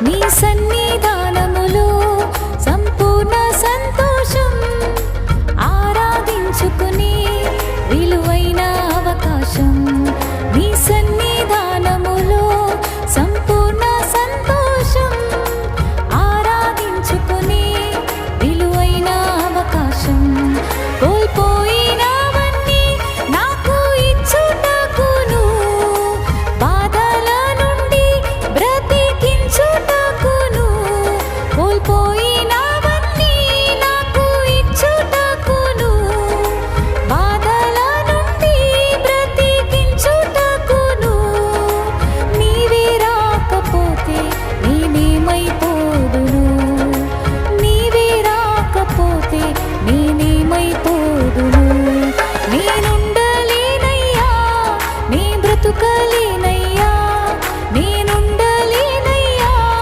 నీ సన్నిధానములో సంపూర్ణ సంతోషం, ఆరాధించుకునే విలువైన అవకాశం. నీ సన్నిధానములో సంపూర్ణ సంతోషం, ఆరాధించుకునే విలువైన అవకాశం. కోల్పోయినవన్నీ నాకు ఇచ్చుటకును, బాధల నుండి బ్రతికించుటకును, కోల్పోయిన